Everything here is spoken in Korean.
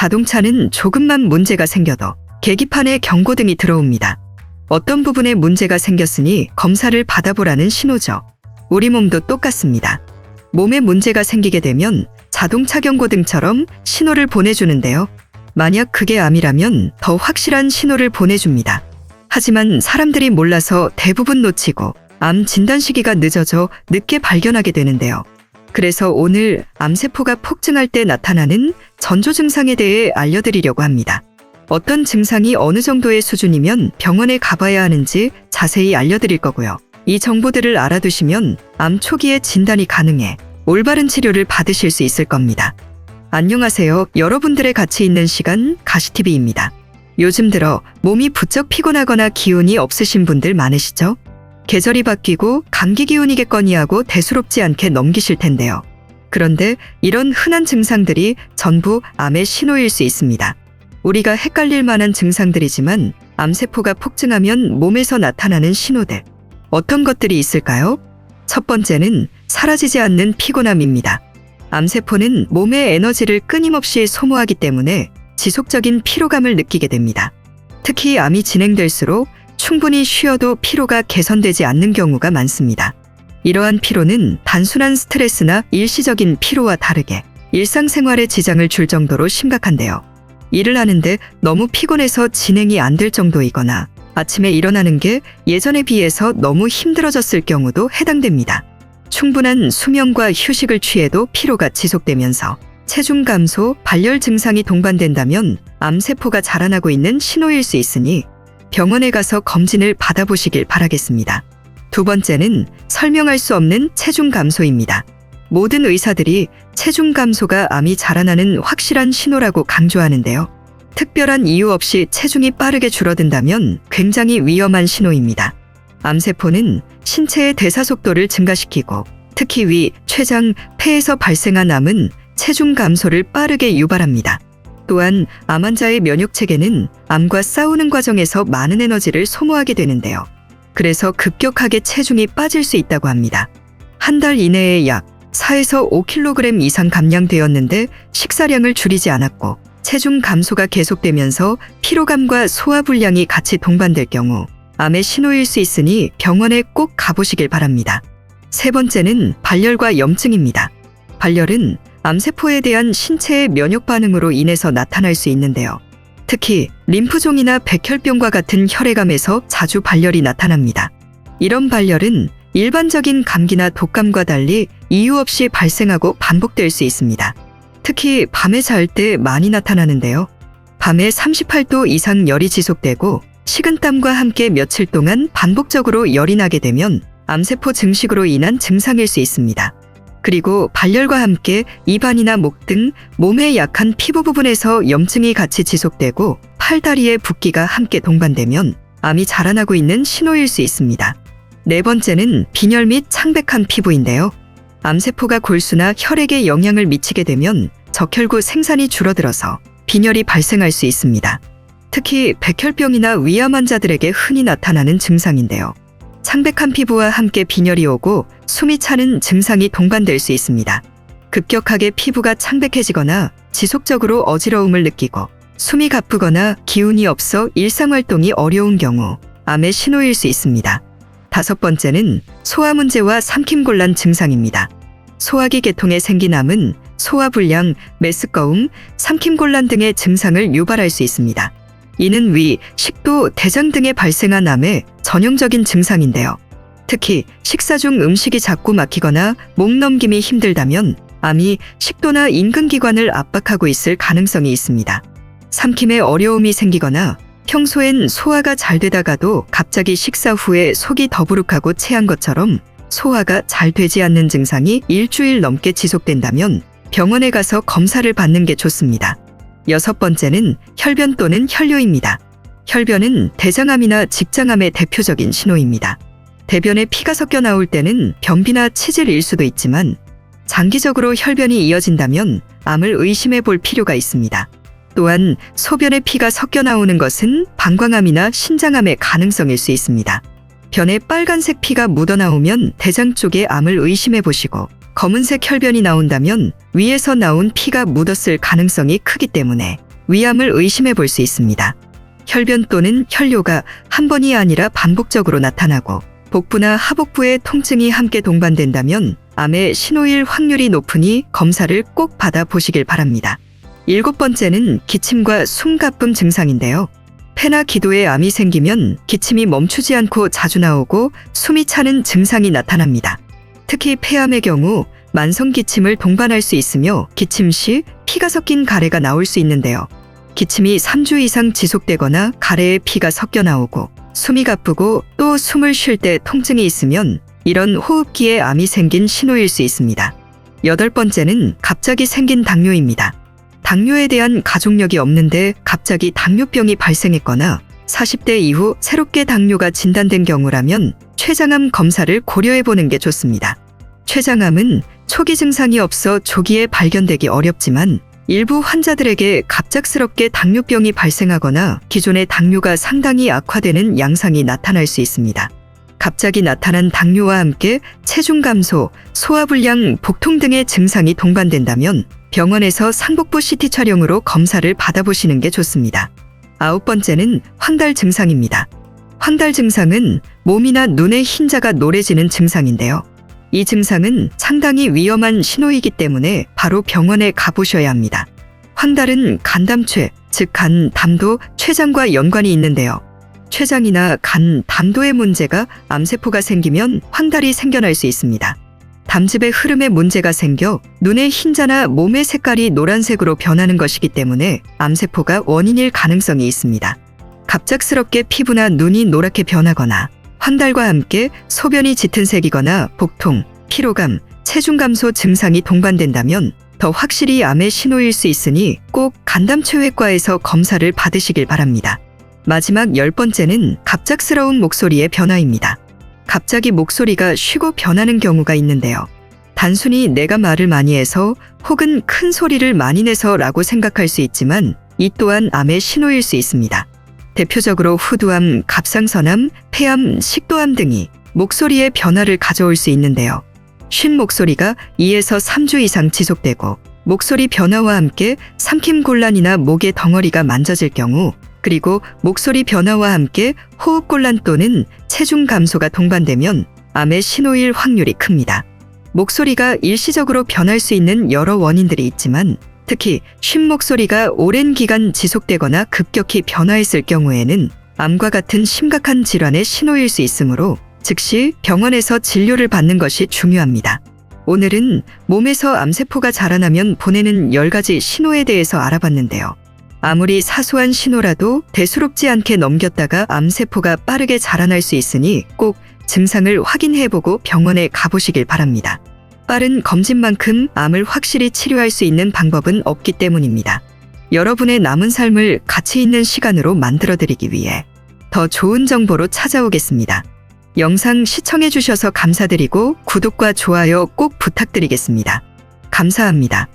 자동차는 조금만 문제가 생겨도 계기판에 경고등이 들어옵니다. 어떤 부분에 문제가 생겼으니 검사를 받아보라는 신호죠. 우리 몸도 똑같습니다. 몸에 문제가 생기게 되면 자동차 경고등처럼 신호를 보내주는데요. 만약 그게 암이라면 더 확실한 신호를 보내줍니다. 하지만 사람들이 몰라서 대부분 놓치고 암 진단 시기가 늦어져 늦게 발견하게 되는데요. 그래서 오늘 암세포가 폭증할 때 나타나는 전조 증상에 대해 알려드리려고 합니다. 어떤 증상이 어느 정도의 수준이면 병원에 가봐야 하는지 자세히 알려드릴 거고요. 이 정보들을 알아두시면 암 초기에 진단이 가능해 올바른 치료를 받으실 수 있을 겁니다. 안녕하세요. 여러분들의 같이 있는 시간 가시TV입니다. 요즘 들어 몸이 부쩍 피곤하거나 기운이 없으신 분들 많으시죠? 계절이 바뀌고 감기 기운이겠거니 하고 대수롭지 않게 넘기실 텐데요. 그런데 이런 흔한 증상들이 전부 암의 신호일 수 있습니다. 우리가 헷갈릴 만한 증상들이지만 암세포가 폭증하면 몸에서 나타나는 신호들. 어떤 것들이 있을까요? 첫 번째는 사라지지 않는 피곤함입니다. 암세포는 몸의 에너지를 끊임없이 소모하기 때문에 지속적인 피로감을 느끼게 됩니다. 특히 암이 진행될수록 충분히 쉬어도 피로가 개선되지 않는 경우가 많습니다. 이러한 피로는 단순한 스트레스나 일시적인 피로와 다르게 일상생활에 지장을 줄 정도로 심각한데요. 일을 하는데 너무 피곤해서 진행이 안 될 정도이거나 아침에 일어나는 게 예전에 비해서 너무 힘들어졌을 경우도 해당됩니다. 충분한 수면과 휴식을 취해도 피로가 지속되면서 체중 감소, 발열 증상이 동반된다면 암세포가 자라나고 있는 신호일 수 있으니 병원에 가서 검진을 받아보시길 바라겠습니다. 두 번째는 설명할 수 없는 체중 감소입니다. 모든 의사들이 체중 감소가 암이 자라나는 확실한 신호라고 강조하는데요. 특별한 이유 없이 체중이 빠르게 줄어든다면 굉장히 위험한 신호입니다. 암세포는 신체의 대사 속도를 증가시키고 특히 위, 췌장, 폐에서 발생한 암은 체중 감소를 빠르게 유발합니다. 또한 암 환자의 면역체계는 암과 싸우는 과정에서 많은 에너지를 소모하게 되는데요. 그래서 급격하게 체중이 빠질 수 있다고 합니다. 한 달 이내에 약 4에서 5kg 이상 감량되었는데 식사량을 줄이지 않았고 체중 감소가 계속되면서 피로감과 소화불량이 같이 동반될 경우 암의 신호일 수 있으니 병원에 꼭 가보시길 바랍니다. 세 번째는 발열과 염증입니다. 발열은 암세포에 대한 신체의 면역 반응으로 인해서 나타날 수 있는데요. 특히 림프종이나 백혈병과 같은 혈액암에서 자주 발열이 나타납니다. 이런 발열은 일반적인 감기나 독감과 달리 이유 없이 발생하고 반복될 수 있습니다. 특히 밤에 잘 때 많이 나타나는데요. 밤에 38도 이상 열이 지속되고 식은땀과 함께 며칠 동안 반복적으로 열이 나게 되면 암세포 증식으로 인한 증상일 수 있습니다. 그리고 발열과 함께 입안이나 목 등 몸의 약한 피부 부분에서 염증이 같이 지속되고 팔다리에 붓기가 함께 동반되면 암이 자라나고 있는 신호일 수 있습니다. 네 번째는 빈혈 및 창백한 피부인데요. 암세포가 골수나 혈액에 영향을 미치게 되면 적혈구 생산이 줄어들어서 빈혈이 발생할 수 있습니다. 특히 백혈병이나 위암 환자들에게 흔히 나타나는 증상인데요. 창백한 피부와 함께 빈혈이 오고 숨이 차는 증상이 동반될 수 있습니다. 급격하게 피부가 창백해지거나 지속적으로 어지러움을 느끼고 숨이 가쁘거나 기운이 없어 일상활동이 어려운 경우 암의 신호일 수 있습니다. 다섯 번째는 소화 문제와 삼킴곤란 증상입니다. 소화기 계통에 생긴 암은 소화불량, 메스꺼움, 삼킴곤란 등의 증상을 유발할 수 있습니다. 이는 위, 식도, 대장 등에 발생한 암의 전형적인 증상인데요. 특히 식사 중 음식이 자꾸 막히거나 목 넘김이 힘들다면 암이 식도나 인근기관을 압박하고 있을 가능성이 있습니다. 삼킴에 어려움이 생기거나 평소엔 소화가 잘 되다가도 갑자기 식사 후에 속이 더부룩하고 체한 것처럼 소화가 잘 되지 않는 증상이 일주일 넘게 지속된다면 병원에 가서 검사를 받는 게 좋습니다. 여섯 번째는 혈변 또는 혈뇨입니다. 혈변은 대장암이나 직장암의 대표적인 신호입니다. 대변에 피가 섞여 나올 때는 변비나 치질일 수도 있지만 장기적으로 혈변이 이어진다면 암을 의심해 볼 필요가 있습니다. 또한 소변에 피가 섞여 나오는 것은 방광암이나 신장암의 가능성일 수 있습니다. 변에 빨간색 피가 묻어나오면 대장 쪽에 암을 의심해 보시고 검은색 혈변이 나온다면 위에서 나온 피가 묻었을 가능성이 크기 때문에 위암을 의심해 볼 수 있습니다. 혈변 또는 혈뇨가 한 번이 아니라 반복적으로 나타나고 복부나 하복부에 통증이 함께 동반된다면 암의 신호일 확률이 높으니 검사를 꼭 받아보시길 바랍니다. 7번째는 기침과 숨가쁨 증상인데요. 폐나 기도에 암이 생기면 기침이 멈추지 않고 자주 나오고 숨이 차는 증상이 나타납니다. 특히 폐암의 경우 만성 기침을 동반할 수 있으며 기침 시 피가 섞인 가래가 나올 수 있는데요. 기침이 3주 이상 지속되거나 가래에 피가 섞여 나오고 숨이 가쁘고 또 숨을 쉴 때 통증이 있으면 이런 호흡기에 암이 생긴 신호일 수 있습니다. 8번째는 갑자기 생긴 당뇨입니다. 당뇨에 대한 가족력이 없는데 갑자기 당뇨병이 발생했거나 40대 이후 새롭게 당뇨가 진단된 경우라면 췌장암 검사를 고려해보는 게 좋습니다. 췌장암은 초기 증상이 없어 조기에 발견되기 어렵지만 일부 환자들에게 갑작스럽게 당뇨병이 발생하거나 기존의 당뇨가 상당히 악화되는 양상이 나타날 수 있습니다. 갑자기 나타난 당뇨와 함께 체중 감소, 소화불량, 복통 등의 증상이 동반된다면 병원에서 상복부 CT 촬영으로 검사를 받아보시는 게 좋습니다. 9번째는 황달 증상입니다. 황달 증상은 몸이나 눈의 흰자가 노래지는 증상인데요. 이 증상은 상당히 위험한 신호이기 때문에 바로 병원에 가보셔야 합니다. 황달은 간담체, 즉 간, 담도, 췌장과 연관이 있는데요. 췌장이나 간, 담도의 문제가 암세포가 생기면 황달이 생겨날 수 있습니다. 담즙의 흐름에 문제가 생겨 눈의 흰자나 몸의 색깔이 노란색으로 변하는 것이기 때문에 암세포가 원인일 가능성이 있습니다. 갑작스럽게 피부나 눈이 노랗게 변하거나 황달과 함께 소변이 짙은 색이거나 복통, 피로감, 체중 감소 증상이 동반된다면 더 확실히 암의 신호일 수 있으니 꼭 간담체외과에서 검사를 받으시길 바랍니다. 마지막 10번째는 갑작스러운 목소리의 변화입니다. 갑자기 목소리가 쉬고 변하는 경우가 있는데요. 단순히 내가 말을 많이 해서 혹은 큰 소리를 많이 내서라고 생각할 수 있지만 이 또한 암의 신호일 수 있습니다. 대표적으로 후두암, 갑상선암, 폐암, 식도암 등이 목소리의 변화를 가져올 수 있는데요. 쉰 목소리가 2에서 3주 이상 지속되고 목소리 변화와 함께 삼킴곤란이나 목의 덩어리가 만져질 경우 그리고 목소리 변화와 함께 호흡곤란 또는 체중 감소가 동반되면 암의 신호일 확률이 큽니다. 목소리가 일시적으로 변할 수 있는 여러 원인들이 있지만 특히 쉰 목소리가 오랜 기간 지속되거나 급격히 변화했을 경우에는 암과 같은 심각한 질환의 신호일 수 있으므로 즉시 병원에서 진료를 받는 것이 중요합니다. 오늘은 몸에서 암세포가 자라나면 보내는 10가지 신호에 대해서 알아봤는데요. 아무리 사소한 신호라도 대수롭지 않게 넘겼다가 암세포가 빠르게 자라날 수 있으니 꼭 증상을 확인해보고 병원에 가보시길 바랍니다. 빠른 검진만큼 암을 확실히 치료할 수 있는 방법은 없기 때문입니다. 여러분의 남은 삶을 가치 있는 시간으로 만들어드리기 위해 더 좋은 정보로 찾아오겠습니다. 영상 시청해주셔서 감사드리고 구독과 좋아요 꼭 부탁드리겠습니다. 감사합니다.